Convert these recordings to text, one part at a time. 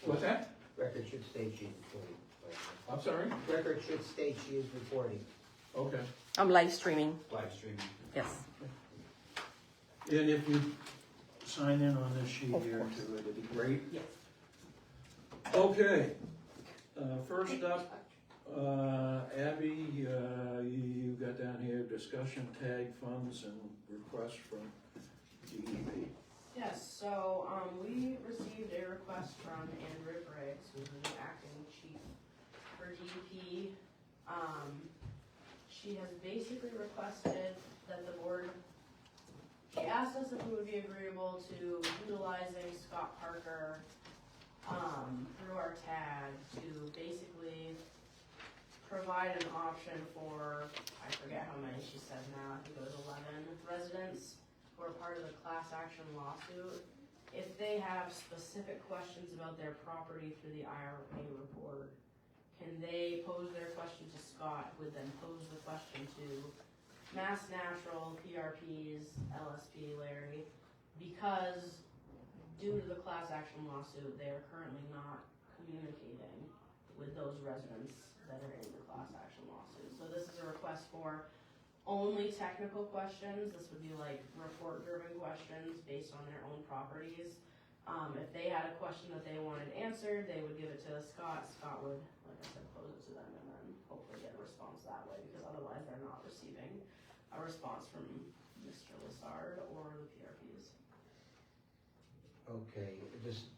What's that? Record should state she's reporting. I'm sorry? Record should state she is reporting. Okay. I'm live streaming. Live stream. Yes. And if you sign in on this sheet Of here course. too, it'd be great. Yes. Okay, first up, Abby, you got down here, discussion tag funds and requests from DEP. Yes, so, we received a request from Andrea Briggs, who's the new acting chief for DEP. She has basically requested that the board, she asked us if we would be agreeable to utilizing Scott Parker, through our tag to basically provide an option for, I forget how many she said now, I think it was 11 residents who are part of the class action lawsuit. If they have specific questions about their property through the IRA report, can they pose their question to Scott, who would then pose the question to Mass Natural, PRPs, LSP, Larry, because due to the class action lawsuit, they are currently not communicating with those residents that are in the class action lawsuit. So this is a request for only technical questions. This would be like report-driven questions based on their own properties. If they had a question that they wanted answered, they would give it to Scott. Scott would, like I said, pose it to them and then hopefully get a response that way, because otherwise they're not receiving a response from Mr. Lassard or the PRPs. Okay, just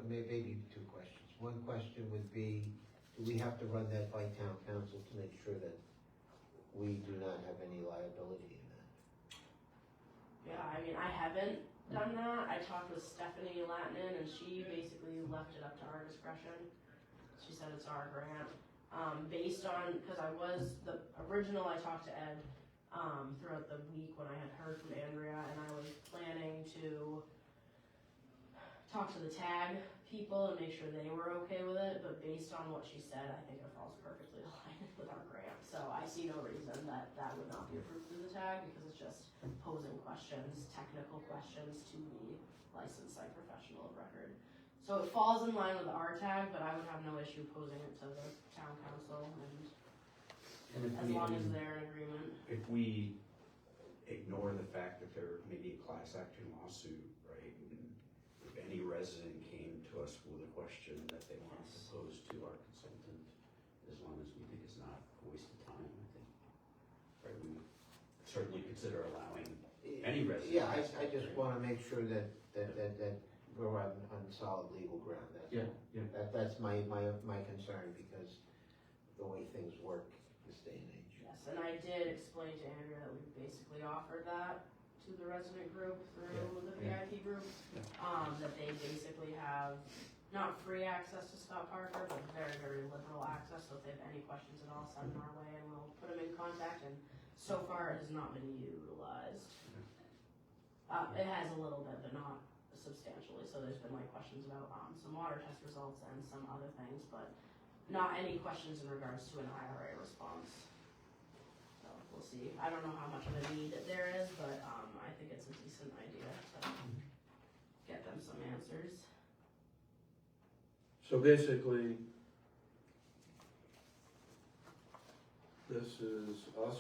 maybe two questions. One question would be, do we have to run that by town council to make sure that we do not have any liability in that? Yeah, I mean, I haven't done that. I talked with Stephanie Latinen, and she basically left it up to our discretion. She said it's our grant. Based on, because I was, the original, I talked to Ed throughout the week when I had heard from Andrea, and I was planning to talk to the tag people and make sure they were okay with it, but based on what she said, I think it falls perfectly aligned with our grant. So I see no reason that that would not be approved through the tag, because it's just posing questions, technical questions to the licensed site professional of record. So it falls in line with our tag, but I would have no issue posing it to the town council, and as long as they're in agreement. If we ignore the fact that there may be a class action lawsuit, right? If any resident came to us with a question that they wanted to pose to our consultant, as long as we think it's not a waste of time, I think, right, we would certainly consider allowing any resident. Yeah, I just wanna make sure that we're on solid legal ground. That's my concern, because the way things work this day and age. Yes, and I did explain to Andrea that we basically offered that to the resident group through the VIP group. That they basically have not free access to Scott Parker, but very, very liberal access. So if they have any questions at all, send them our way and we'll put them in contact. And so far it has not been utilized. It has a little bit, but not substantially. So there's been like questions about some water test results and some other things, but not any questions in regards to an IRA response. So we'll see. I don't know how much of a need there is, but I think it's a decent idea to get them some answers. So basically, this is us,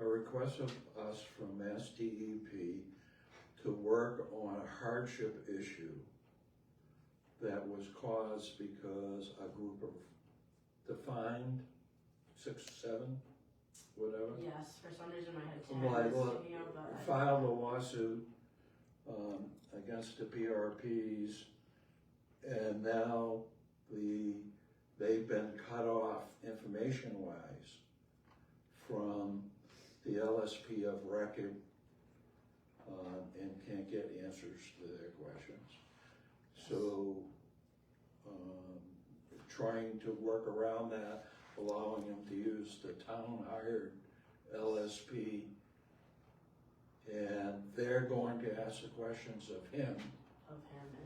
a request of us from Mass DEP to work on a hardship issue that was caused because a group of defined 6, 7, whatever. Yes, for some reason my head 10 was sticking out, but Filed a lawsuit against the PRPs, and now they've been cut off information-wise from the LSP of record, and can't get answers to their questions. So, trying to work around that, allowing them to use the town-hired LSP, and they're going to ask the questions of him,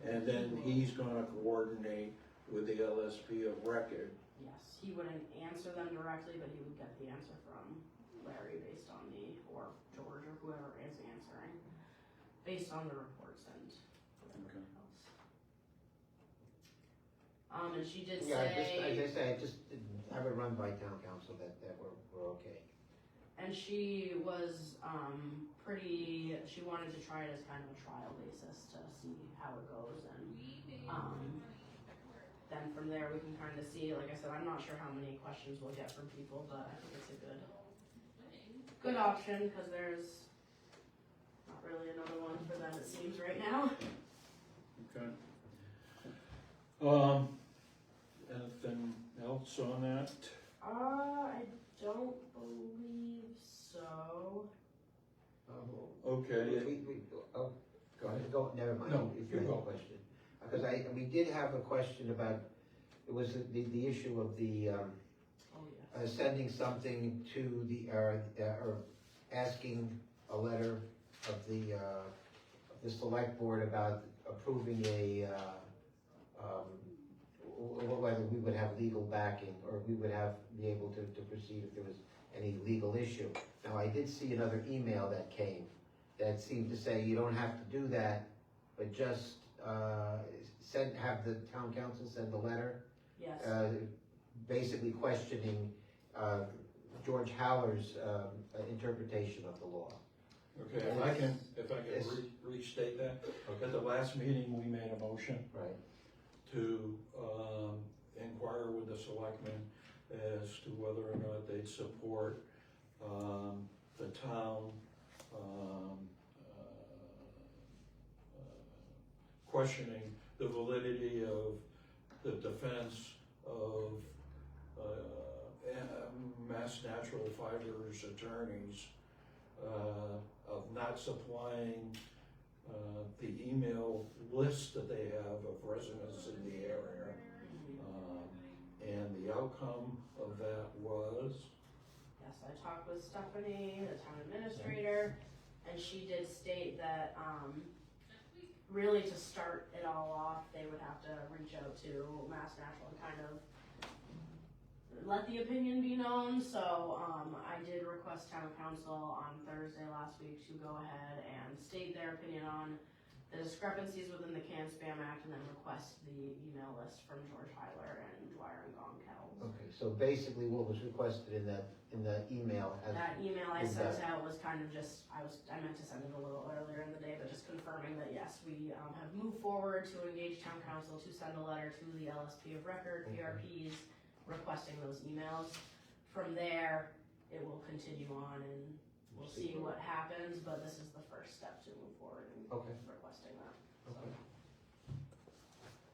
and then he's gonna coordinate with the LSP of record. yes, he wouldn't answer them directly, but he would get the answer from Larry based on or George or whoever is answering, based on the reports and whatever else. And she did Yeah, say. as I say, I just have it run by town council that we're okay. And she was, she wanted to try it as kind of a trial basis to see how it goes, and, then from there we can kind of see, like I said, I'm not sure how many questions we'll get from people, but I think it's a good option, cause there's not really another one for them, it seems, right now. Okay. Anything else on that? I don't believe so. Okay. Oh, Go ahead. never mind. No, If you have a go. question. Because we did have a question about, it was the issue of the, Oh, yes. sending something to or asking a letter of the select board about approving whether we would have legal backing, or we would be able to proceed if there was any legal issue. Now, I did see another email that came that seemed to say you don't have to do that, but just, have the town council send a letter, Yes. basically questioning, George Haller's, interpretation of the law. Okay, if I can Yes. restate that. At the last meeting, we made a motion Right. to, inquire with the selectmen as to whether or not they'd support, the town, questioning the validity of the defense of, Mass Natural Fibers attorneys, of not supplying, the email list that they have of residents in the area. And the outcome of that was, Yes, I talked with Stephanie, the town administrator, and she did state that, really to start it all off, they would have to reach out to Mass Natural and kind of let the opinion be known. So, I did request town council on Thursday last week to go ahead and state their opinion on the discrepancies within the Can-Spam Act, and then request the email list from George Heiler and Dwyer and Gonkel. Okay, so basically what was requested in that email has. That email I is sent that- out was kind of just, I meant to send it a little earlier in the day, but just confirming that yes, we have moved forward to engage town council to send a letter to the LSP of record, PRPs, requesting those emails. From there, it will continue on and we'll see what happens, but this is the first step to move forward in Okay. requesting that. Okay.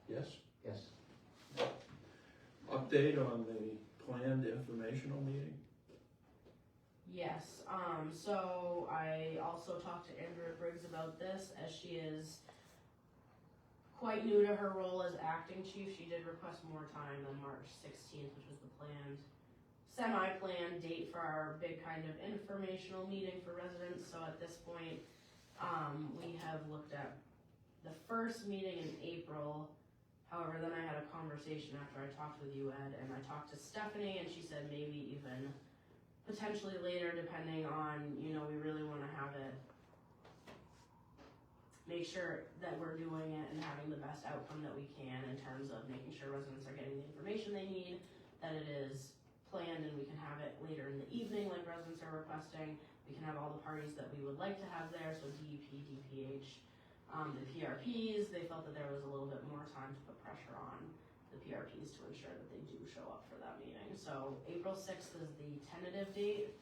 yes, Yes. update on the planned informational meeting? Yes, so I also talked to Andrea Briggs about this, as she is quite new to her role as acting chief. She did request more time than March 16th, which was the semi-planned date for our big kind of informational meeting for residents. So at this point, we have looked at the first meeting in April. However, then I had a conversation after I talked with you, Ed, and I talked to Stephanie, and she said maybe even potentially later, depending on, we really want to have it, make sure that we're doing it and having the best outcome that we can in terms of making sure residents are getting the information they need, that it is planned and we can have it later in the evening like residents are requesting. We can have all the parties that we would like to have there, so DEP, DPH, the PRPs. They felt that there was a little bit more time to put pressure on the PRPs to ensure that they do show up for that meeting. So April 6th is the tentative date,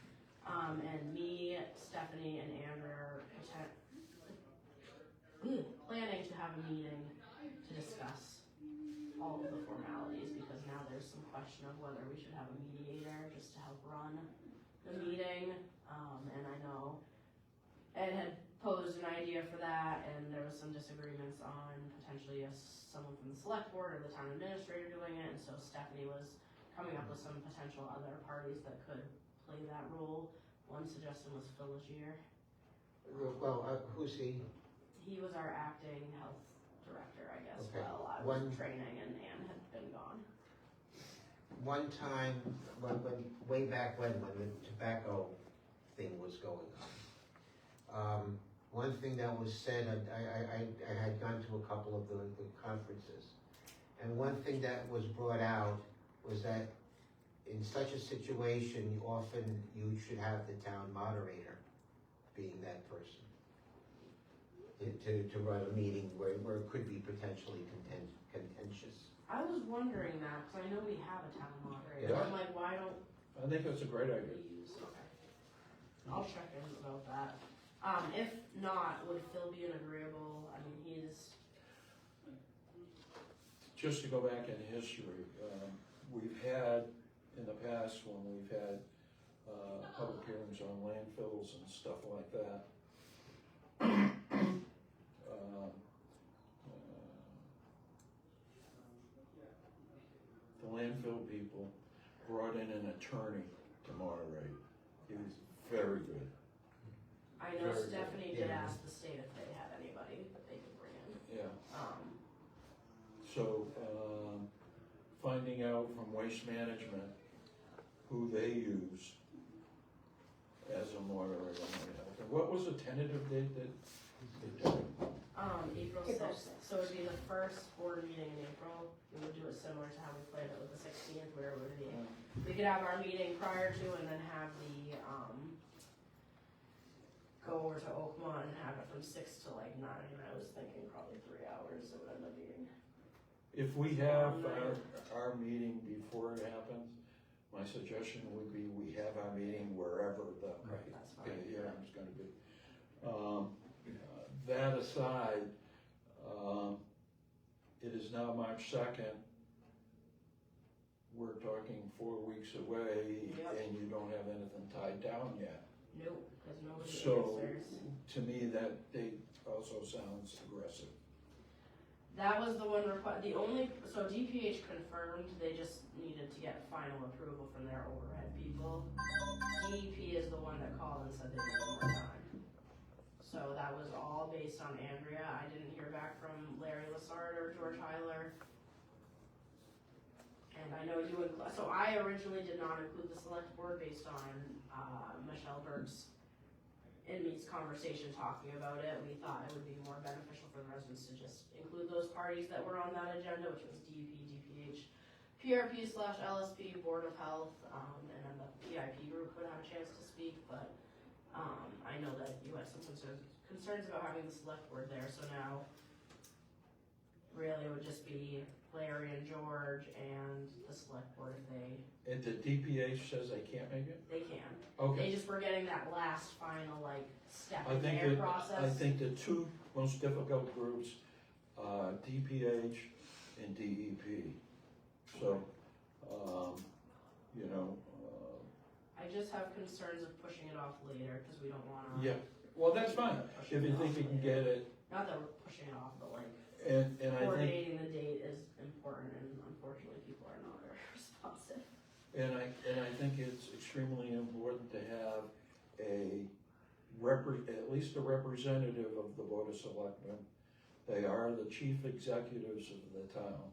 and me, Stephanie, and Andrew are planning to have a meeting to discuss all of the formalities, because now there's some question of whether we should have a mediator just to help run the meeting. And I know Ed had posed an idea for that, and there was some disagreements on potentially someone from the select board or the town administrator doing it, and so Stephanie was coming up with some potential other parties that could play that role. One suggestion was Phil Legier. Well, who's he? He was our acting health director, I guess, Okay. while I was in training and Ann had been gone. One time, way back when the tobacco thing was going on, one thing that was said, I had gone to a couple of the conferences, And one thing that was brought out was that in such a situation, often you should have the town moderator being that person. To run a meeting where it could be potentially contentious. I was wondering that, cause I know we have a town moderator, Yeah. I'm like, why don't I think that's a great idea. we use, okay. I'll check in about that. If not, would Phil be an agreeable, I mean, he's, Just to go back in history, we've had, in the past, when we've had public hearings on landfills and stuff like that, the landfill people brought in an attorney to moderate. He was very good. I know Very good, Stephanie did yeah. ask the state if they had anybody that they could bring in. Yeah. So, So, finding out from Waste Management who they use as a moderator might help. And what was the tentative date that they did? April April 6th, so it'd be the first board meeting in April. We would do it similar to how we played it with the 16th, where it would be, we could have our meeting prior to and then have the, go over to Oakmont and have it from 6 to like 9, and I was thinking probably 3 hours it would end up being. If we have our meeting before it happens, my suggestion would be we have our meeting wherever the That's fine. hearing's gonna be. That aside, it is now March 2nd. We're talking 4 weeks away, Yep. and you don't have anything tied down yet. Nope, cause nobody So, answers. to me, that date also sounds aggressive. That was the one the only, so DPH confirmed, they just needed to get final approval from their overhead people. DEP is the one that called and said they needed more time. So that was all based on Andrea. I didn't hear back from Larry Lassard or George Heiler. And I know you so I originally did not include the select board based on, Michelle Burke's inmates conversation talking about it. We thought it would be more beneficial for the residents to just include those parties that were on that agenda, which was DEP, DPH, PRP/LSP, Board of Health, and then the PIP group would have a chance to speak, but I know that you had some concerns about having the select board there, so now really it would just be Larry and George and the select board if And the DPH says they can't make it? they can. Okay. They just were getting that last final like step I in think their that, process. I think the two most difficult groups, DPH and DEP. So, you know, I just have concerns of pushing it off later, cause we don't wanna. yeah, well, that's fine, if you think you can get it, Not that we're pushing it off, but like and I think, coordinating the date is important and unfortunately people are not very responsive. and I think it's extremely important to have at least a representative of the Board of Selectmen. They are the chief executives of the town.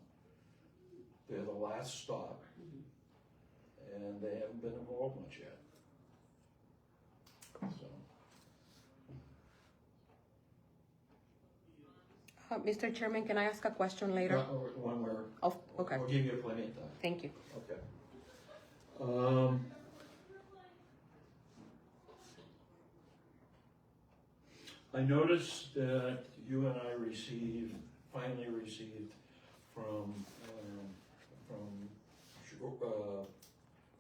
They're the last stop, and they haven't been involved much yet. So. Mr. Chairman, can I ask a question later? When we're, Oh, okay, we'll give you plenty of time. thank you. Okay. I noticed that you and I finally received from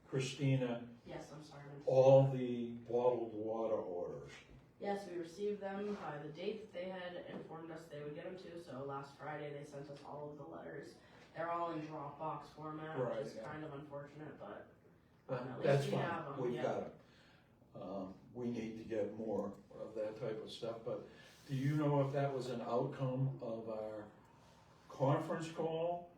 Christina, Yes, I'm sorry. all the bottled water orders. Yes, we received them by the date that they had informed us they would get them to, so last Friday they sent us all of the letters. They're all in Dropbox format, Right, which is yeah. kind of unfortunate, but at That's least we fine, have them, we've yeah. got it. We need to get more of that type of stuff, but do you know if that was an outcome of our conference call?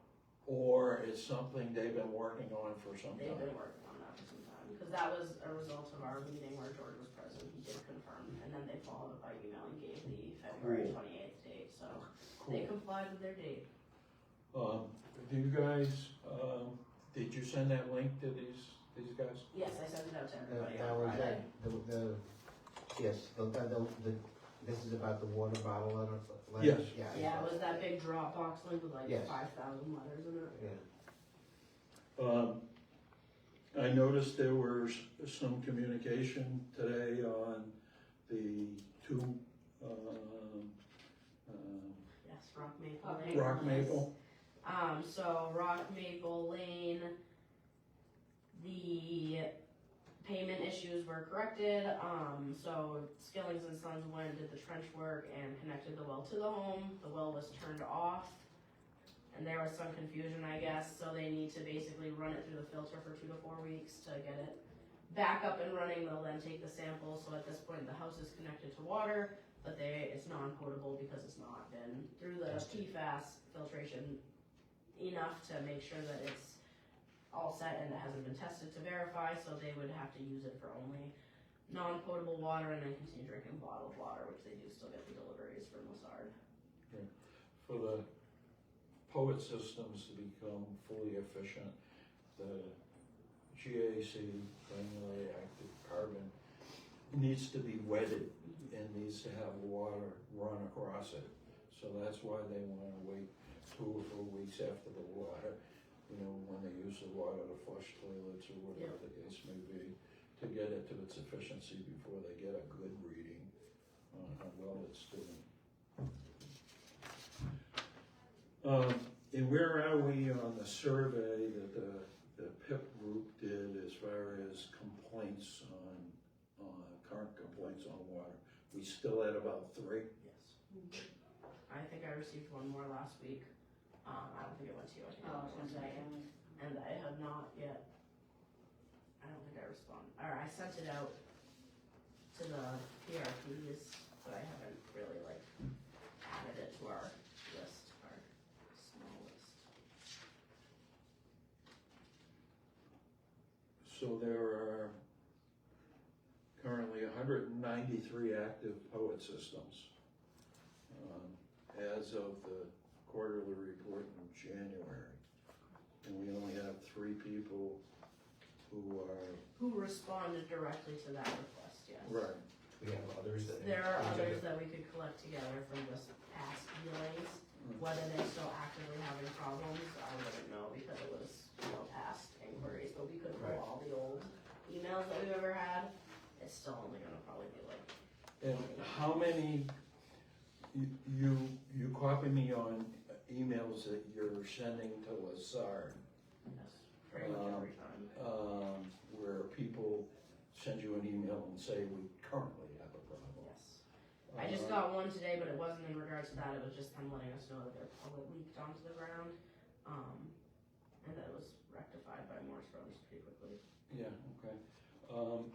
Or it's something they've been working on for some They've time? been working on that for some time, because that was a result of our meeting where George was present, he did confirm, and then they followed up by email and gave the February Cool. 28th date, so they Cool. complied with their date. Do you guys, did you send that link to these guys? Yes, I sent it out to everybody That on was Friday. that, yes, This is about the water bottle letter? Yes. Yeah, it was that big Dropbox link with like Yes. 5,000 letters in it. Yeah. I noticed there was some communication today on the two, Yes, Rock Maple Okay. Lane. Rock Maple. So Rock Maple Lane, the payment issues were corrected. So Skillings and Sons went, did the trench work and connected the well to the home. The well was turned off. And there was some confusion, I guess, so they need to basically run it through the filter for 2 to 4 weeks to get it back up and running. They'll then take the samples, so at this point the house is connected to water, but it's non-potable because it's not been through the PFAS filtration enough to make sure that it's all set and it hasn't been tested to verify, so they would have to use it for only non-potable water and then continue drinking bottled water, which they do still get the deliveries from Lassard. For the POET systems to become fully efficient, the GAC, granulated active carbon, needs to be wetted and needs to have water run across it. So that's why they wanna wait 2 or 4 weeks after the water, when they use the water to flush toilets or whatever the case may be, to get it to its efficiency before they get a good reading on how well it's doing. And where are we on the survey that the PIP group did as far as complaints current complaints on water? We still at about 3? Yes. I think I received one more last week. I don't think it went to you. I think it Oh, went one today. second. And I have not yet, I don't think I responded, or I sent it out to the PRPs, but I haven't really added it to our list, our small list. So there are currently 193 active POET systems as of the quarterly report in January. And we only have 3 people who responded directly to that request, yes. right. We have others that. There are others that we could collect together from just past dealings. Whether they're still actively having problems, I wouldn't know because it was, past inquiries, but we could pull Right. all the old emails that we've ever had. It's still only gonna probably be And how many, you copy me on emails that you're sending to Lassard, yes, pretty much every time. where people send you an email and say, we currently have a problem. Yes. I just got one today, but it wasn't in regards to that, it was just them letting us know that their public leaked onto the ground. And that it was rectified by Morse Brothers pretty quickly. Yeah, okay.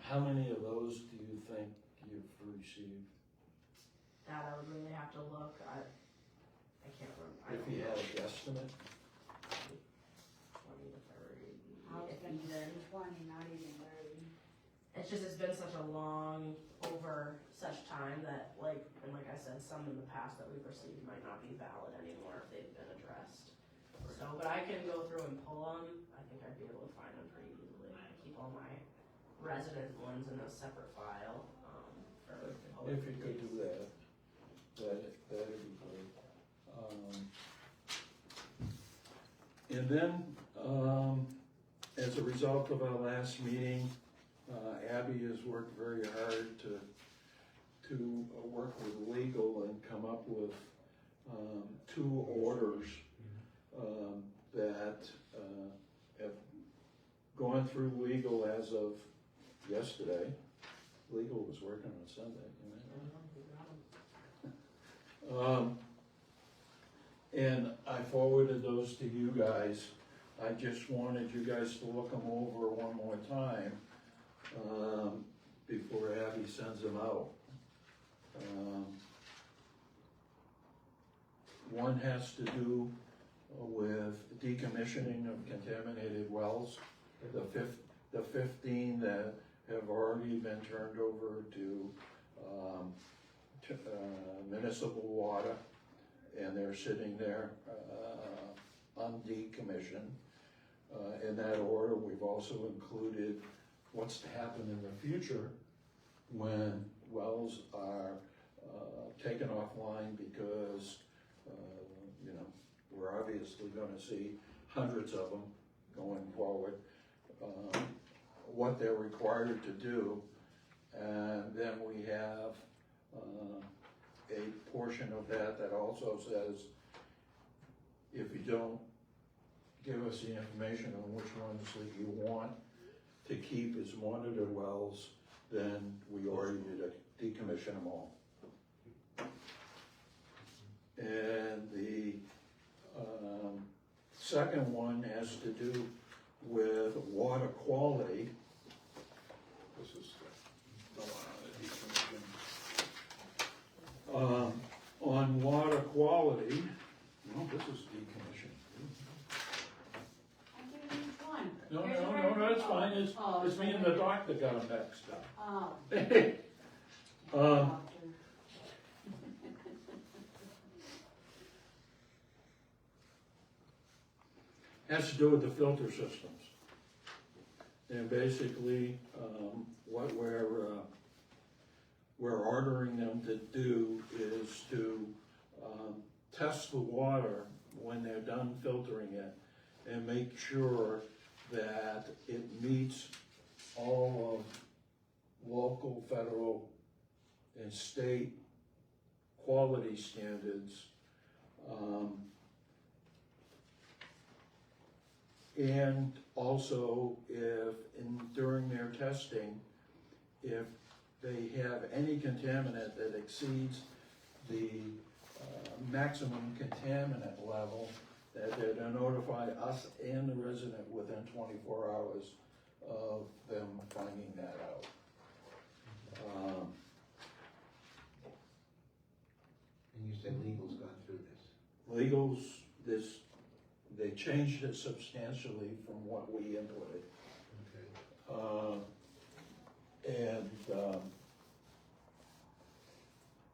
How many of those do you think you've received? That I would really have to look, I can't remember. I If don't you know. had a guesstimate? 20 to 30, I was if thinking even. 20, not even 30. It's been such a long, over such time that like I said, some in the past that we've received might not be valid anymore if they've been addressed. So, but I can go through and pull them, I think I'd be able to find them pretty easily. I keep all my resident ones in a separate file, for public If you could use. do that, that'd be great. And then, as a result of our last meeting, Abby has worked very hard to work with legal and come up with 2 orders that have gone through legal as of yesterday. Legal was working on Sunday, and I forwarded those to you guys. I just wanted you guys to look them over one more time before Abby sends them out. One has to do with decommissioning of contaminated wells. The 15 that have already been turned over to municipal water, and they're sitting there undecommissioned. In that order, we've also included what's to happen in the future when wells are taken offline because, you know, we're obviously gonna see hundreds of them going forward. What they're required to do, and then we have a portion of that that also says, if you don't give us the information on which ones that you want to keep as monitored wells, then we order you to decommission them all. And the second one has to do with water quality. This is the decommission. On water quality, no, this is decommission. I'm giving you each one. No, Here's no, where- no, no, it's fine, Oh, it's me and the doctor got them mixed up. Oh. Um, has to do with the filter systems. And basically, what we're ordering them to do is to test the water when they're done filtering it and make sure that it meets all of local, federal, and state quality standards. And also, if during their testing, if they have any contaminant that exceeds the maximum contaminant level, that they're to notify us and the resident within 24 hours of them finding that out. And you said legal's gone through this. Legals, they changed it substantially from what we inputted. Okay.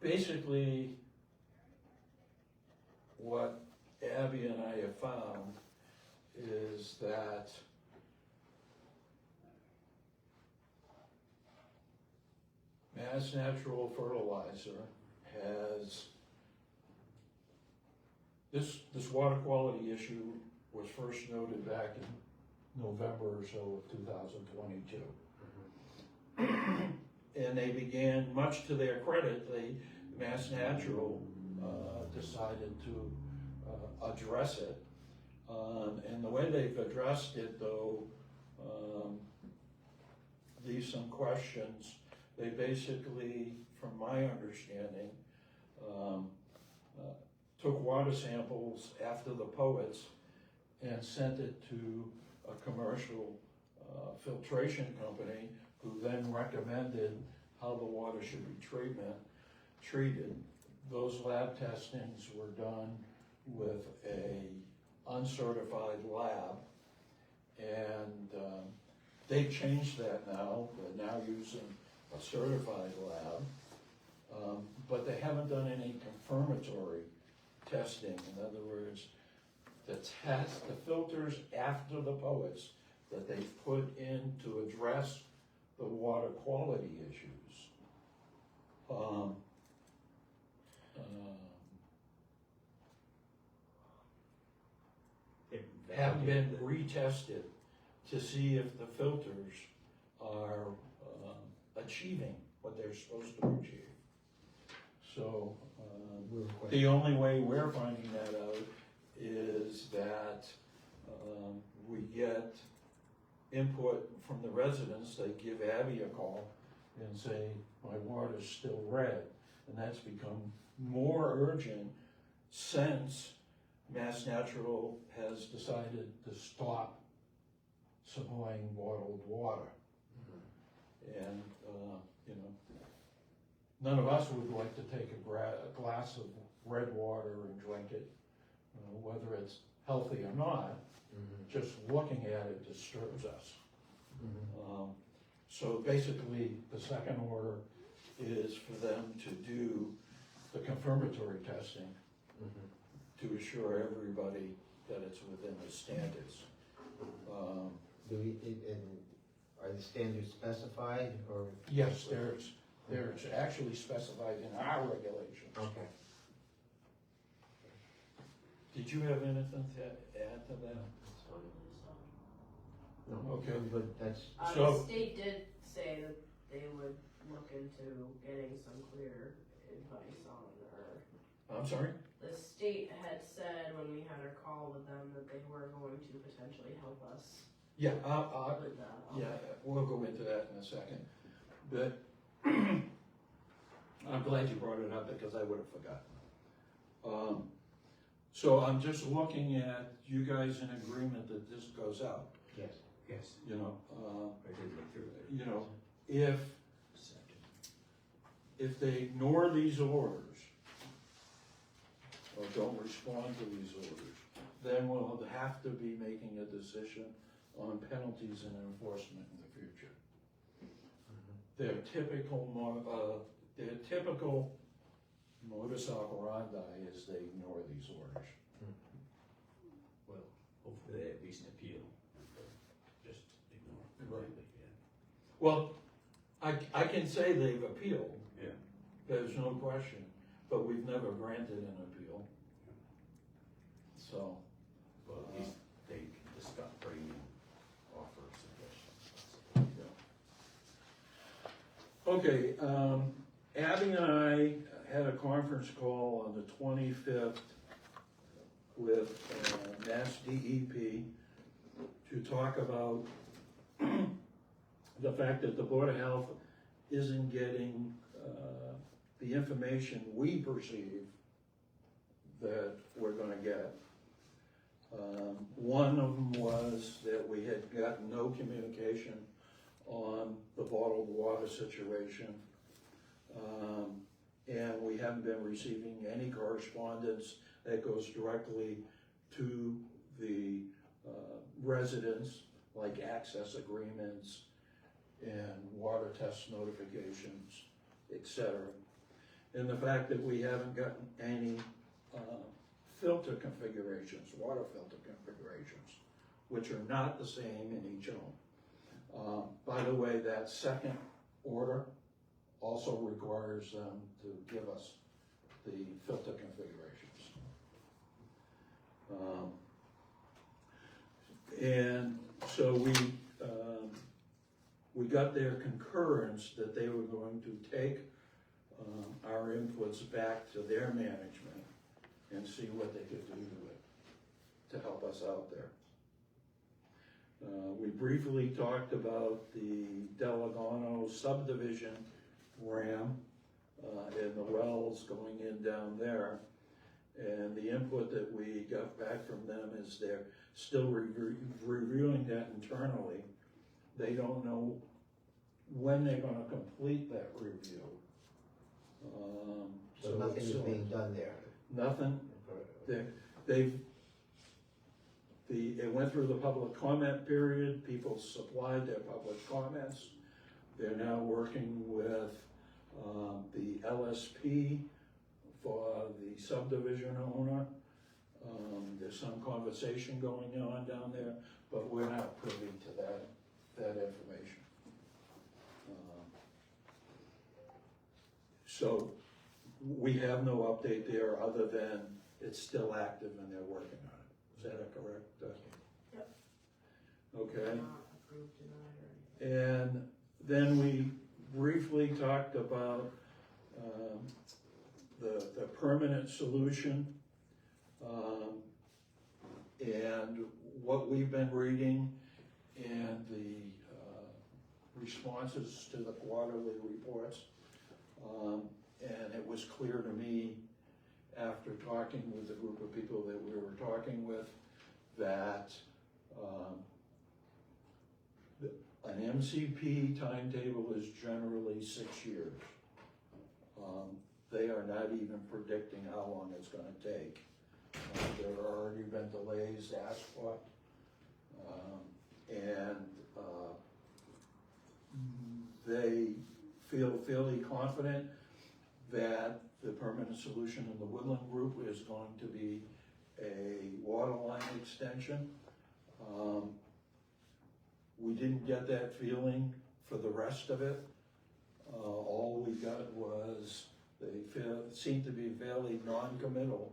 Basically, what Abby and I have found is that Mass Natural Fertilizer has, this water quality issue was first noted back in November or so of 2022. And they began, much to their credit, Mass Natural decided to address it. And the way they've addressed it, though, leaves some questions. They basically, from my understanding, took water samples after the poets and sent it to a commercial filtration company, who then recommended how the water should be treated. Those lab testings were done with a uncertified lab, and they've changed that now. They're now using a certified lab, but they haven't done any confirmatory testing. In other words, the filters after the poets that they've put in to address the water quality issues haven't been retested to see if the filters are achieving what they're supposed to achieve. So the only way we're finding that out is that we get input from the residents. They give Abby a call and say, my water's still red. And that's become more urgent since Mass Natural has decided to stop supplying bottled water. And, you know, none of us would like to take a glass of red water and drink it, whether it's healthy or not. Just looking at it disturbs us. So basically, the second order is for them to do the confirmatory testing to assure everybody that it's within the standards. And are the standards specified, or? Yes, They're actually specified in our regulations. Okay. Did you have anything to add to that? No, Okay. but that's, The So- state did say that they would look into getting some clear advice on, or I'm sorry? the state had said when we had our call with them that they were going to potentially help us Yeah, with that. yeah, we'll go into that in a second. But I'm glad you brought it up because I would have forgotten. So I'm just looking at you guys in agreement that this goes out, yes. Yes, you know, I did look through it. you know, if they ignore these orders or don't respond to these orders, then we'll have to be making a decision on penalties and enforcement in the future. Their typical modus operandi is they ignore these orders. Well, hopefully they at least appeal, just ignore it completely, Well, I can say they've appealed, yeah. there's no question, but we've never granted an appeal. So, Well, at least they discuss, bring in offer suggestions. okay, Abby and I had a conference call on the 25th with Mass DEP to talk about the fact that the Board of Health isn't getting the information we perceive that we're gonna get. One of them was that we had gotten no communication on the bottled water situation. And we haven't been receiving any correspondence that goes directly to the residents, like access agreements and water test notifications, etc. And the fact that we haven't gotten any filter configurations, water filter configurations, which are not the same in each home. By the way, that second order also requires them to give us the filter configurations. And so we got their concurrence that they were going to take our inputs back to their management and see what they could do to help us out there. We briefly talked about the Delagano subdivision RAM and the wells going in down there. And the input that we got back from them is they're still reviewing that internally. They don't know when they're gonna complete that review. So nothing is being done there. Nothing, it went through the public comment period, people supplied their public comments. They're now working with the LSP for the subdivision owner. There's some conversation going on down there, but we're not privy to that information. So we have no update there other than it's still active and they're working on it. Is that correct? Yep. Okay. Not approved, denied, or anything. And then we briefly talked about the permanent solution and what we've been reading and the responses to the quarterly reports. And it was clear to me after talking with the group of people that we were talking with that an MCP timetable is generally 6 years. They are not even predicting how long it's gonna take. There have already been delays asked for. And they feel fairly confident that the permanent solution in the Woodland Group is going to be a water line extension. We didn't get that feeling for the rest of it. All we got was, they seemed to be fairly non-committal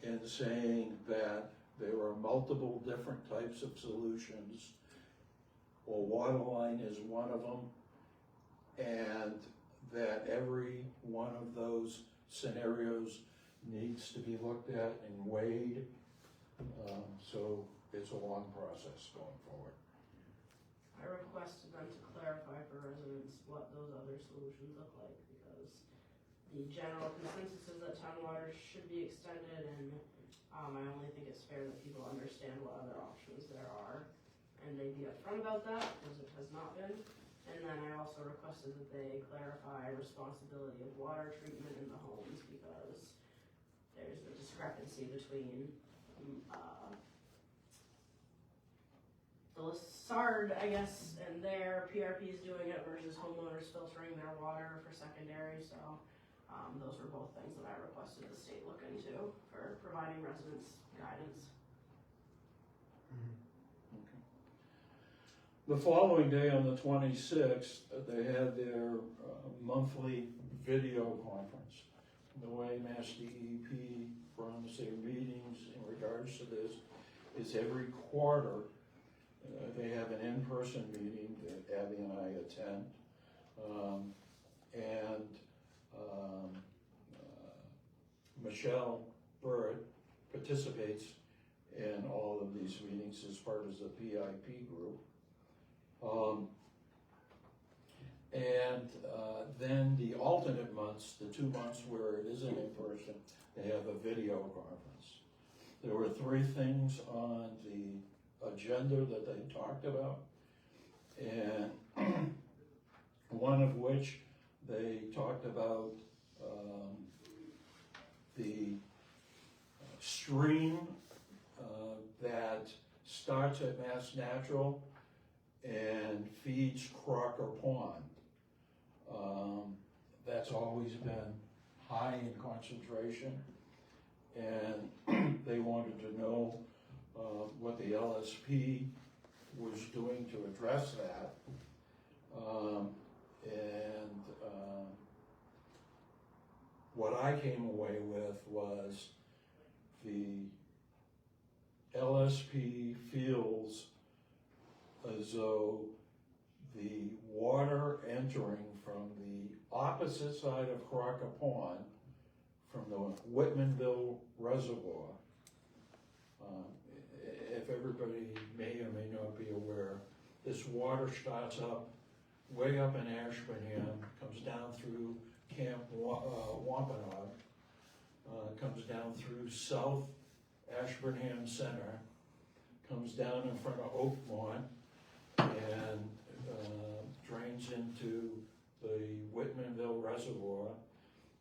in saying that there are multiple different types of solutions, or water line is one of them, and that every one of those scenarios needs to be looked at and weighed. So it's a long process going forward. I requested them to clarify for residents what those other solutions look like, because the general consensus is that town water should be extended, and I only think it's fair that people understand what other options there are, and they be upfront about that, because it has not been. And then I also requested that they clarify responsibility of water treatment in the homes, because there's a discrepancy between the Lessard, I guess, and their PRPs doing it versus homeowners filtering their water for secondary, so those were both things that I requested the state look into for providing residents guidance. The following day, on the 26th, they had their monthly video conference. The way Mass DEP runs their meetings in regards to this is every quarter they have an in-person meeting that Abby and I attend. Michelle Bird participates in all of these meetings as part of the PIP group. Then the alternate months, the 2 months where it isn't in person, they have a video conference. There were 3 things on the agenda that they talked about, and one of which they talked about the stream that starts at Mass Natural and feeds Crocker Pond. That's always been high in concentration, and they wanted to know what the LSP was doing to address that. What I came away with was the LSP feels as though the water entering from the opposite side of Crocker Pond, from the Whitmanville Reservoir, if everybody may or may not be aware, this water starts up way up in Ashburnham, comes down through Camp Wampanoag, comes down through South Ashburnham Center, comes down in front of Oakmont, and drains into the Whitmanville Reservoir,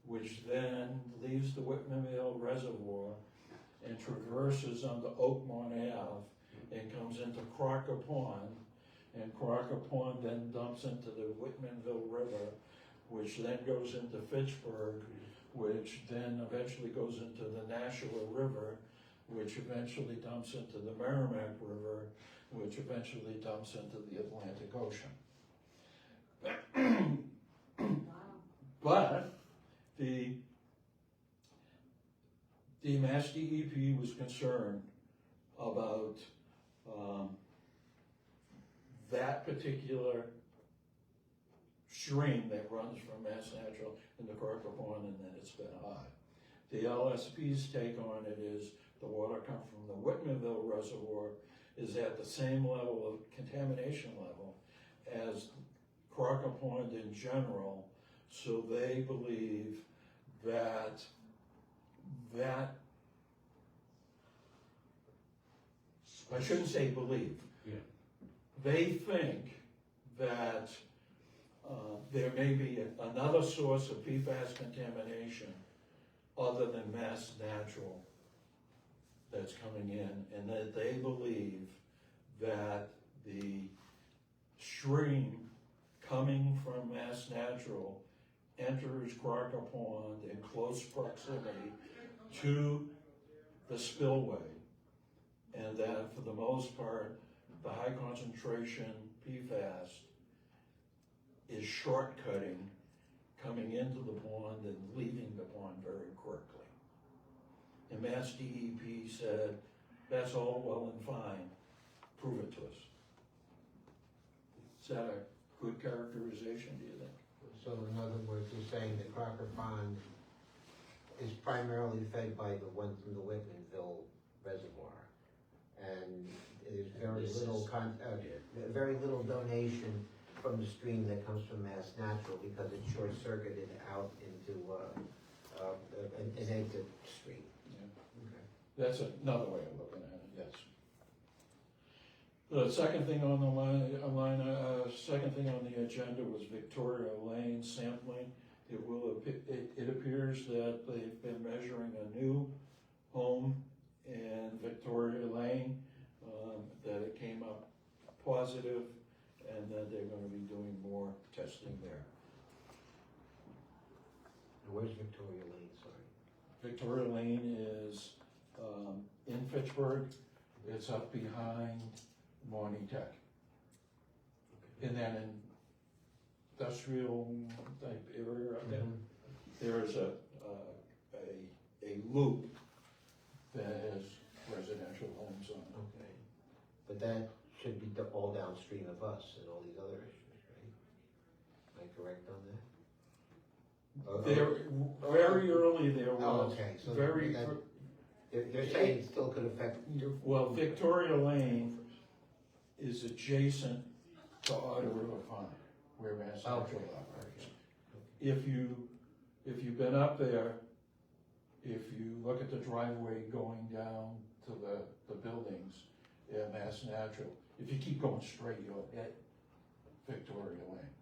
which then leaves the Whitmanville Reservoir and traverses onto Oakmont Ave and comes into Crocker Pond, and Crocker Pond then dumps into the Whitmanville River, which then goes into Fitchburg, which then eventually goes into the Nashua River, which eventually dumps into the Merrimack River, which eventually dumps into the Atlantic Ocean. But the Mass DEP was concerned about that particular stream that runs from Mass Natural into Crocker Pond, and then it's been high. The LSP's take on it is the water come from the Whitmanville Reservoir is at the same level of contamination level as Crocker Pond in general, so they believe that I shouldn't say believe. Yeah. They think that there may be another source of PFAS contamination other than Mass Natural that's coming in, and that they believe that the stream coming from Mass Natural enters Crocker Pond in close proximity to the spillway, and that for the most part, the high concentration PFAS is shortcutting, coming into the pond and leaving the pond very quickly. And Mass DEP said, that's all well and fine, prove it to us. Is that a good characterization, do you think? So in other words, you're saying that Crocker Pond is primarily fed by the one from the Whitmanville Reservoir. And there's very little donation from the stream that comes from Mass Natural because it's short-circuited out into an exit stream. That's another way of looking at it, yes. The second thing on the second thing on the agenda was Victoria Lane sampling. It appears that they've been measuring a new home in Victoria Lane, that it came up positive, and that they're gonna be doing more testing there. And where's Victoria Lane, sorry? Victoria Lane is in Fitchburg. It's up behind Monty Tech. In that industrial type area up there. There is a loop that has residential homes on it. Okay. But that should be all downstream of us and all these other issues, right? Am I correct on that? There, very early there was, okay, so very, they're saying it still could affect. well, Victoria Lane is adjacent to Otter River Pond, where Mass Natural operates. If you've been up there, if you look at the driveway going down to the buildings at Mass Natural, if you keep going straight, you'll hit Victoria Lane.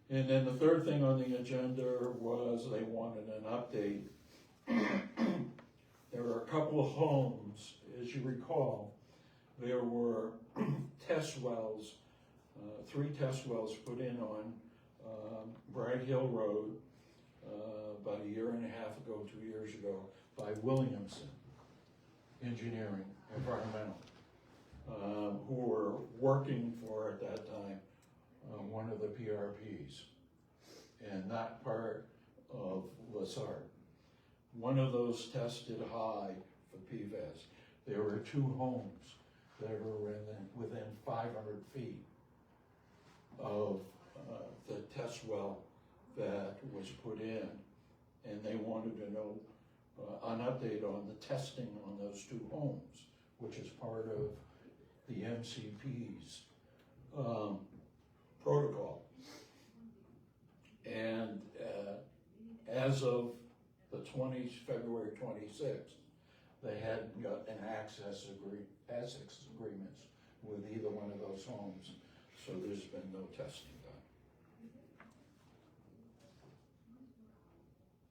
Yeah. And then the third thing on the agenda was they wanted an update. There were a couple of homes, as you recall, there were test wells, 3 test wells put in on Bright Hill Road about a year and a half ago, 2 years ago, by Williamson Engineering, Environmental, who were working for, at that time, one of the PRPs, and not part of Lassard. One of those tested high for PFAS. There were 2 homes that were within 500 feet of the test well that was put in, and they wanted to know an update on the testing on those 2 homes, which is part of the MCP's protocol. And as of the February 26th, they hadn't gotten access agreements with either one of those homes, so there's been no testing done.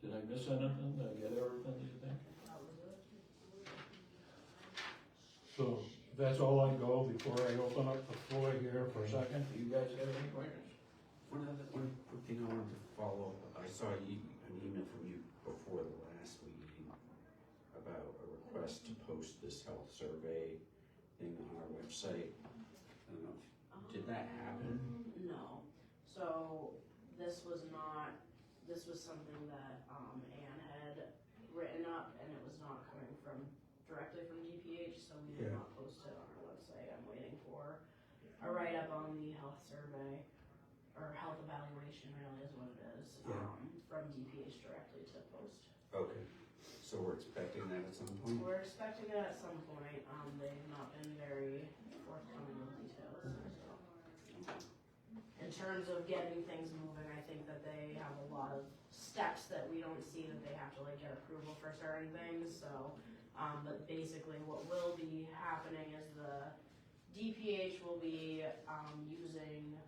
Did I miss anything? Did I get everything, do you think? So that's all I go before I open up the floor here for a second. Do you guys have any questions? One quick thing I wanted to follow up. I saw an email from you before the last meeting about a request to post this health survey thing on our website. I don't know, did that happen? No. So this was something that Ann had written up, and it was not coming directly from DPH, so we did not post it on our website. I'm waiting for a write-up on the health survey, or health evaluation really is what it is, from DPH directly to post. Okay, so we're expecting that at some point? We're expecting it at some point. They've not been very forthcoming with details. So. In terms of getting things moving, I think that they have a lot of steps that we don't see that they have to like get approval for certain things. So, but basically what will be happening is the DPH will be using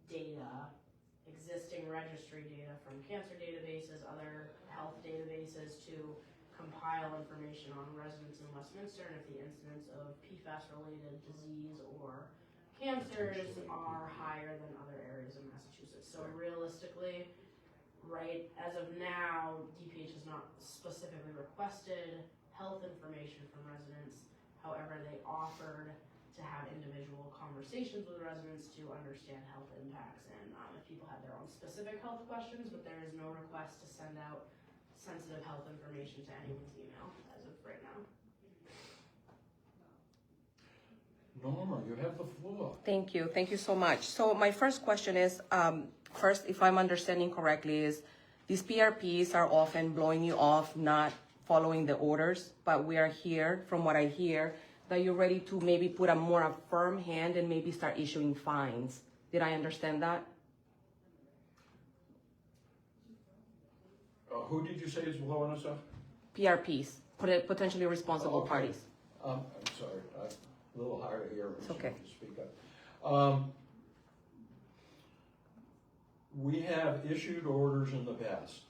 data, existing registry data from cancer databases, other health databases to compile information on residents in Westminster and if the incidence of PFAS-related disease or cancers are higher than other areas of Massachusetts. So realistically, right, as of now, DPH has not specifically requested health information from residents. However, they offered to have individual conversations with residents to understand health impacts and if people have their own specific health questions, but there is no request to send out sensitive health information to anyone's email as of right now. Norma, you have the floor. Thank you. Thank you so much. So my first question is, first, if I'm understanding correctly, is these PRPs are often blowing you off, not following the orders, but we are here, from what I hear, that you're ready to maybe put a more firm hand and maybe start issuing fines. Did I understand that? Who did you say is blowing us up? PRPs, potentially responsible Okay. parties. I'm sorry, a little hard of hearing. It's so okay. to speak up. We have issued orders in the past,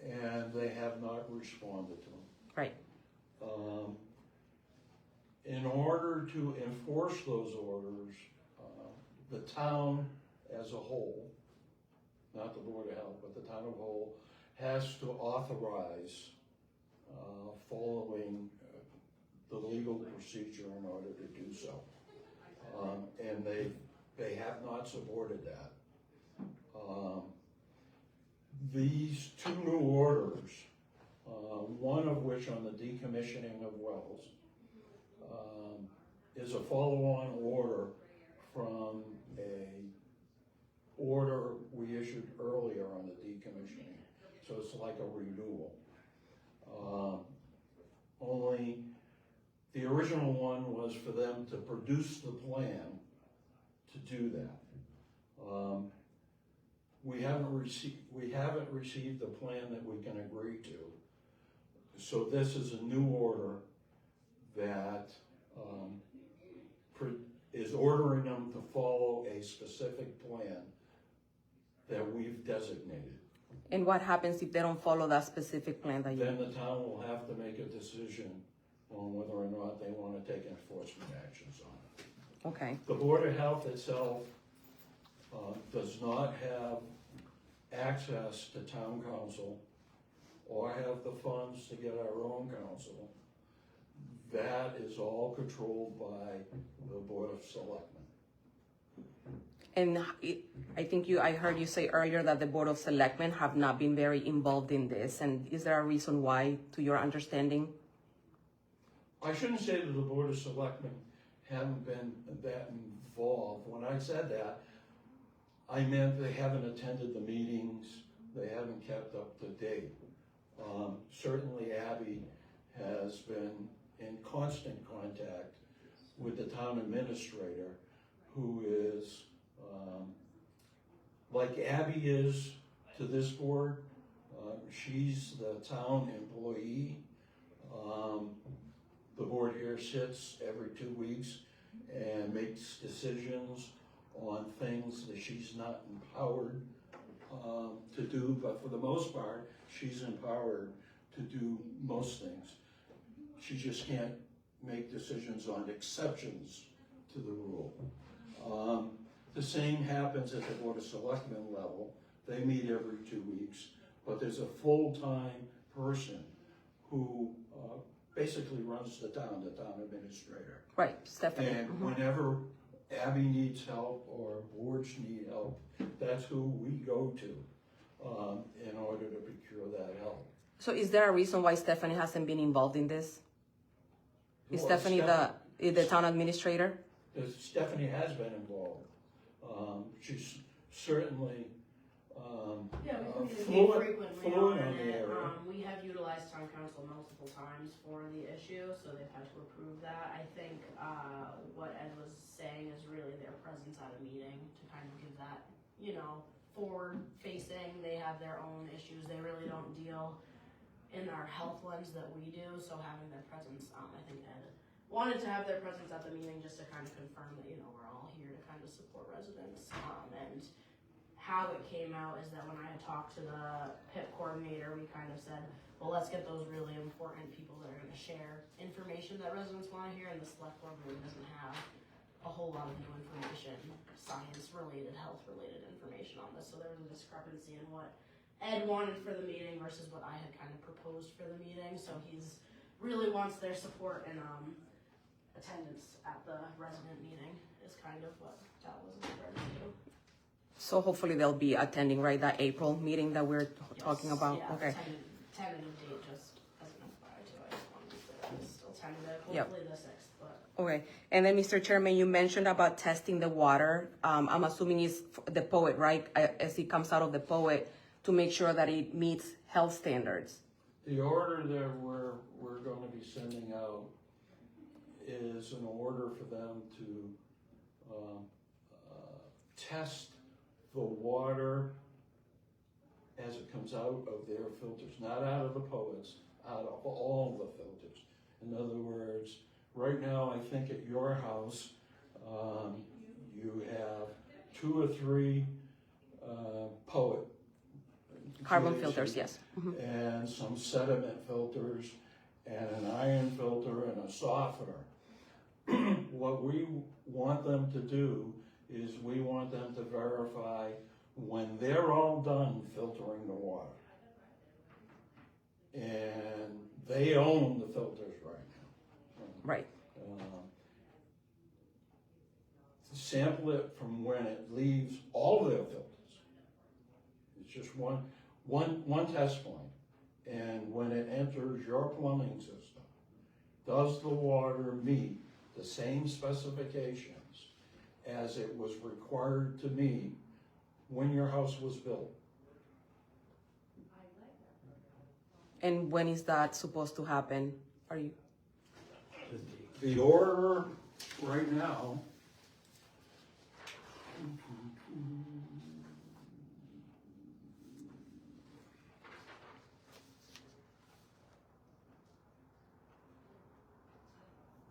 and they have not responded to them. Right. In order to enforce those orders, the town as a whole, not the Board of Health, but the town as a whole, has to authorize following the legal procedure in order to do so. And they have not supported that. These two new orders, one of which on the decommissioning of wells, is a follow-on order from a order we issued earlier on the decommissioning. So it's like a renewal. Only the original one was for them to produce the plan to do that. We haven't received the plan that we can agree to. So this is a new order that is ordering them to follow a specific plan that we've designated. And what happens if they don't follow that specific plan that you? Then the town will have to make a decision on whether or not they want to take enforcement actions on it. Okay. The Board of Health itself does not have access to town council or have the funds to get our own council. That is all controlled by the Board of Selectmen. And I heard you say earlier that the Board of Selectmen have not been very involved in this. And is there a reason why, to your understanding? I shouldn't say that the Board of Selectmen haven't been that involved. When I said that, I meant they haven't attended the meetings, they haven't kept up to date. Certainly Abby has been in constant contact with the town administrator, who is, like Abby is to this board, she's the town employee. The board here sits every 2 weeks and makes decisions on things that she's not empowered to do, but for the most part, she's empowered to do most things. She just can't make decisions on exceptions to the rule. The same happens at the Board of Selectmen level. They meet every 2 weeks, but there's a full-time person who basically runs the town administrator. Right, Stephanie. And whenever Abby needs help or boards need help, that's who we go to in order to procure that help. So is there a reason why Stephanie hasn't been involved in this? Is Well, Stephanie the town administrator? Stephanie has been involved. She's certainly Yeah, we communicate fluent frequently on on the it. area. We have utilized town council multiple times for the issue, so they've had to approve that. I think what Ed was saying is really their presence at a meeting to kind of give that, forward facing. They have their own issues. They really don't deal in our health lens that we do, so having their presence, I think Ed wanted to have their presence at the meeting just to kind of confirm that, we're all here to kind of support residents. And how it came out is that when I had talked to the PIP coordinator, we kind of said, well, let's get those really important people that are going to share information that residents want to hear, and the select board really doesn't have a whole lot of new information, science-related, health-related information on this. So there was a discrepancy in what Ed wanted for the meeting versus what I had kind of proposed for the meeting. So he's really wants their support in attendance at the resident meeting is kind of what that was in regards to. So hopefully they'll be attending, right, that April meeting that we're talking Yes, about? yeah, Okay. Tentative date just hasn't been provided to, I just wanted to say that it's still tentative, Yep. hopefully the 6th, but. Okay, and then Mr. Chairman, you mentioned about testing the water. I'm assuming it's the poet, right? As it comes out of the poet to make sure that it meets health standards. The order that we're gonna be sending out is an order for them to, test the water as it comes out of their filters, not out of the poets, out of all the filters. In other words, right now, I think at your house, you have 2 or 3 poet. Carbon GHC, filters, yes. Mhm. and some sediment filters, and an iron filter, and a softener. What we want them to do is we want them to verify when they're all done filtering the water. And they own the filters right now. Right. Sample it from when it leaves all their filters. It's just one test point. And when it enters your plumbing system, does the water meet the same specifications as it was required to meet when your house was built? And when is that supposed to happen? Are you? The order right now,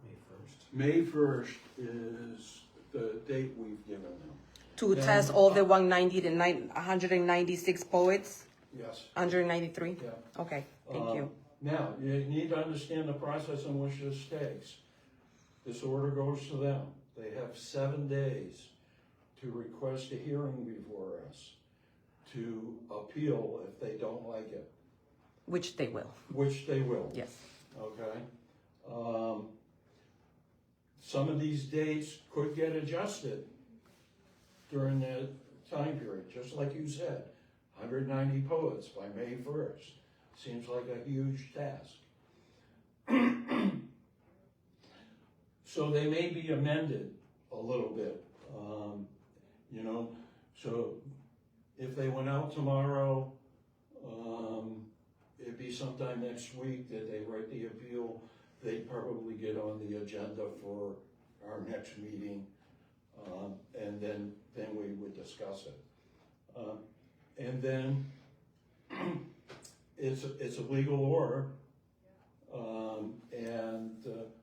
May 1st. May 1st is the date we've given them. To And- test all the 196 poets? Yes. 193? Yeah. Okay, thank you. Now, you need to understand the process in which this takes. This order goes to them. They have 7 days to request a hearing before us, to appeal if they don't like it, Which they will, which they will. yes. Okay? Some of these dates could get adjusted during that time period, just like you said. 190 poets by May 1st. Seems like a huge task. So they may be amended a little bit, so if they went out tomorrow, it'd be sometime next week that they write the appeal. They'd probably get on the agenda for our next meeting, and then we would discuss it. And then it's a legal order, and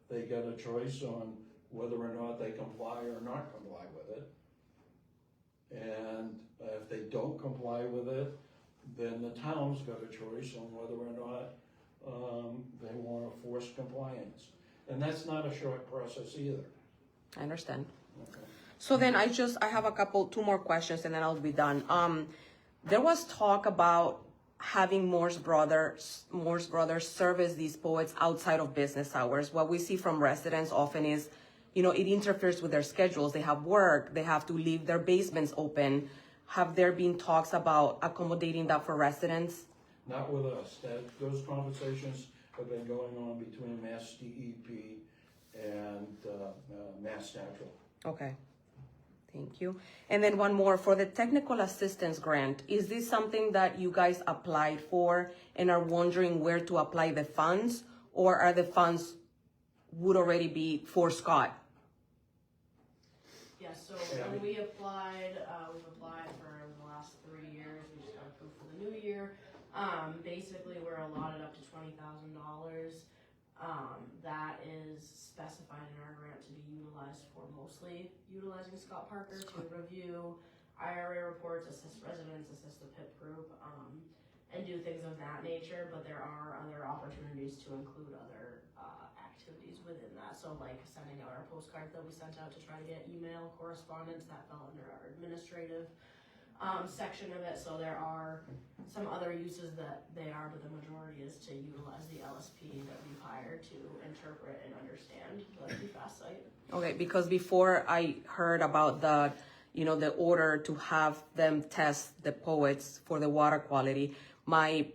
they get a choice on whether or not they comply or not comply with it. And if they don't comply with it, then the town's got a choice on whether or not they want to force compliance. And that's not a short process either. I understand. Okay. So then I have 2 more questions and then I'll be done. There was talk about having Morse Brothers service these poets outside of business hours. What we see from residents often is, it interferes with their schedules. They have work, they have to leave their basements open. Have there been talks about accommodating that for residents? Not with us. Those conversations have been going on between Mass DEP and Mass Natural. Okay, thank you. And then one more, for the technical assistance grant, is this something that you guys applied for and are wondering where to apply the funds? Or are the funds would already be for Scott? Yeah, so when we applied, we've applied for the last 3 years, we just got approved for the new year. Basically, we're allotted up to $20,000. That is specified in our grant to be utilized for mostly utilizing Scott Parker to review IRA reports, assist residents, assist the PIP group, and do things of that nature, but there are other opportunities to include other activities within that. So like sending out our postcards that we sent out to try to get email correspondence, that fell under our administrative section of it, so there are some other uses that they are, but the majority is to utilize the LSP that we've hired to interpret and understand the PFAS site. Okay, because before I heard about the, the order to have them test the poets for the water quality, my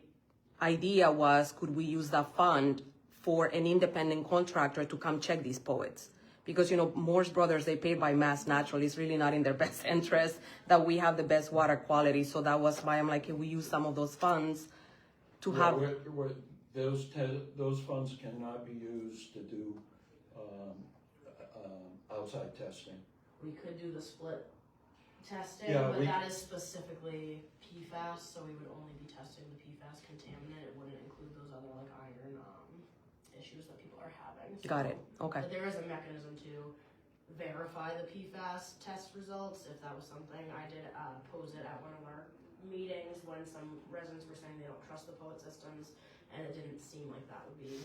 idea was, could we use that fund for an independent contractor to come check these poets? Because, Morse Brothers, they paid by mass naturally. It's really not in their best interest that we have the best water quality. So that was why I'm like, can we use some of those funds to have... Those funds cannot be used to do outside testing. We could do the split testing, Yeah, but that is specifically PFAS, so we would only be testing the PFAS contaminant. It wouldn't include those other like iron issues that people are having. So, Got it, okay. but there is a mechanism to verify the PFAS test results. If that was something, I did pose it at one of our meetings when some residents were saying they don't trust the POET systems, and it didn't seem like that would be,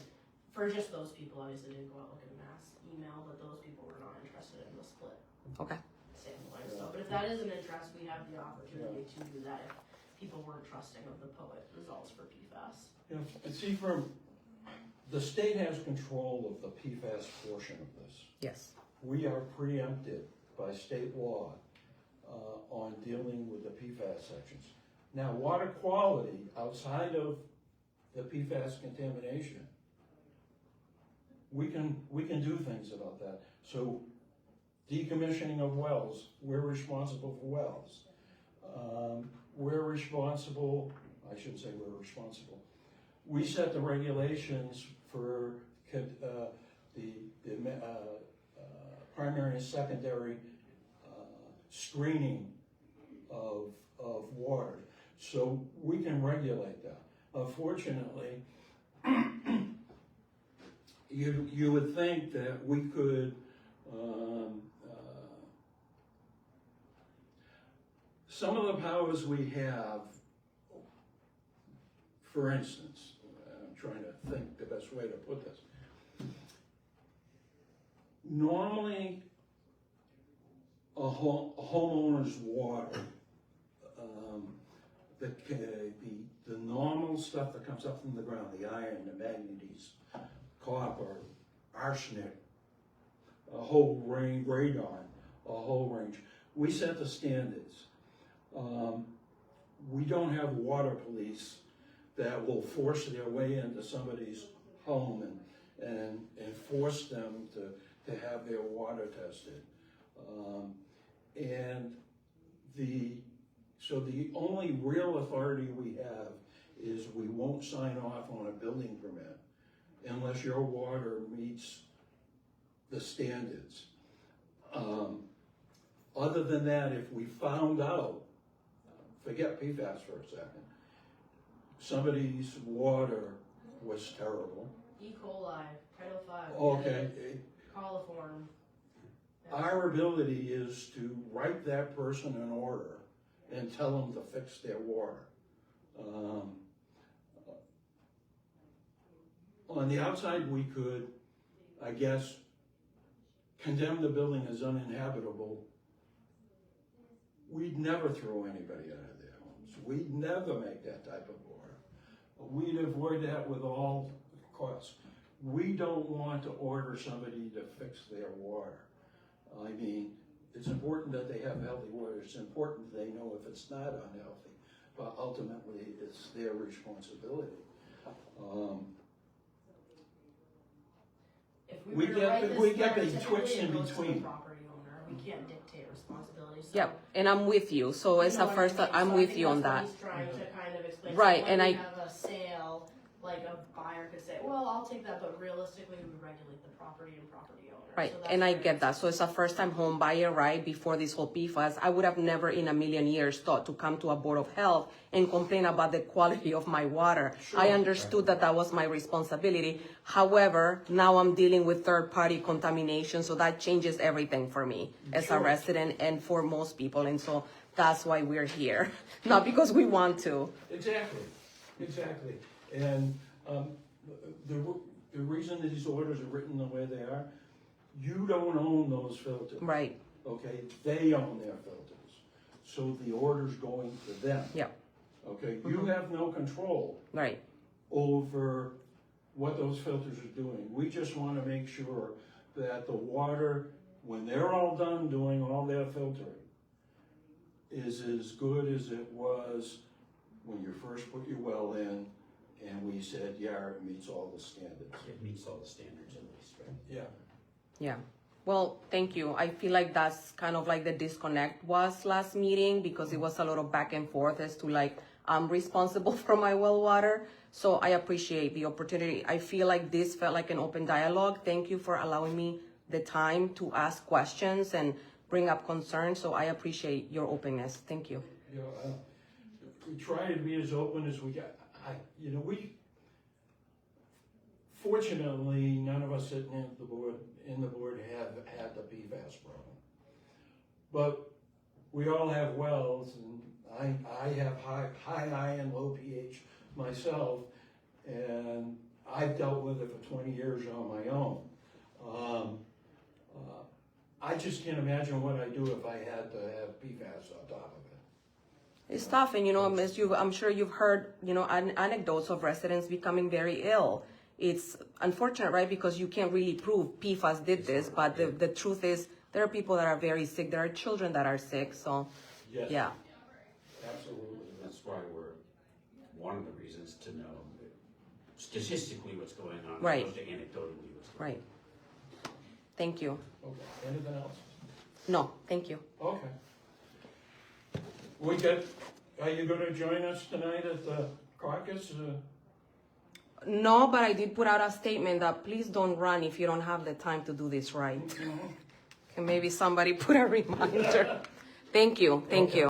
for just those people, obviously didn't go out looking at mass email, but those people were not interested in the split Okay. sampling. So, but if that is an interest, we have the opportunity to do that if people weren't trusting of the POET results for PFAS. Yeah, and see, the state has control of the PFAS portion of this. Yes. We are preempted by state law on dealing with the PFAS sections. Now, water quality outside of the PFAS contamination, we can do things about that. So, decommissioning of wells, we're responsible for wells. We're responsible, I shouldn't say we're responsible. We set the regulations for the primary and secondary screening of water. So we can regulate that. Unfortunately, you would think that we could some of the powers we have, for instance, I'm trying to think the best way to put this. Normally, a homeowner's water, the normal stuff that comes up from the ground, the iron, the manganese, copper, arsenic, a whole range, radon, a whole range. We set the standards. We don't have water police that will force their way into somebody's home and force them to have their water tested. So the only real authority we have is we won't sign off on a building permit unless your water meets the standards. Other than that, if we found out, forget PFAS for a second, somebody's water was terrible. E. coli, Title V. Okay. Coliform. Our ability is to write that person an order and tell them to fix their water. On the outside, we could, I guess, condemn the building as uninhabitable. We'd never throw anybody out of their homes. We'd never make that type of order. We'd avoid that with all costs. We don't want to order somebody to fix their water. I mean, it's important that they have healthy water. It's important they know if it's not unhealthy, but ultimately it's their responsibility. If We were to get- write this we get letter, the typically twitch in it goes to the between. property owner. We can't dictate responsibility. So Yep, and I'm with you. So it's you know the what first, I mean? I'm So I with think you on that's what that. He's trying to kind of explain. Right, So when and we I- have a sale, like a buyer could say, well, I'll take that, but realistically, we regulate the property and property owner. Right, So that's and I where get that. So it's a first-time home buyer, right? Before this whole PFAS, I would have never in a million years thought to come to a Board of Health and complain about the quality of my water. I understood that that was my responsibility. However, now I'm dealing with third-party contamination, so that changes everything for me as a Sure. resident and for most people. And so that's why we're here, not because we want to. Exactly. And the reason that these orders are written the way they are, you don't own those filters. Right, Okay, they own their filters. so the order's going to them. Yeah, Okay, you have no control right. over what those filters are doing. We just want to make sure that the water, when they're all done doing all their filtering, is as good as it was when you first put your well in and we said, yeah, it meets all the standards. It meets all the standards at least, right? Yeah. Yeah. Well, thank you. I feel like that's kind of like the disconnect was last meeting because it was a lot of back and forth as to like, I'm responsible for my well water. So I appreciate the opportunity. I feel like this felt like an open dialogue. Thank you for allowing me the time to ask questions and bring up concerns. So I appreciate your openness. Thank you. You know, we try to be as open as we can. Fortunately, none of us sitting in the board have had the PFAS problem. But we all have wells, and I have high and low pH myself, and I've dealt with it for 20 years on my own. I just can't imagine what I'd do if I had to have PFAS on top of it. It's tough, and I'm sure you've heard, anecdotes of residents becoming very ill. It's unfortunate, right? Because you can't really prove PFAS did this, but the truth is there are people that are very sick. There are children that are sick. So, Yes. yeah. Absolutely. That's why one of the reasons to know statistically what's going on, Right. as opposed to anecdotally what's going on. Right. Thank you. Okay. Anything else? No, thank you. Okay. Are you going to join us tonight at the caucus? No, but I did put out a statement that please don't run if you don't have the time to do this right. Can maybe somebody put a reminder? Thank you. Thank you.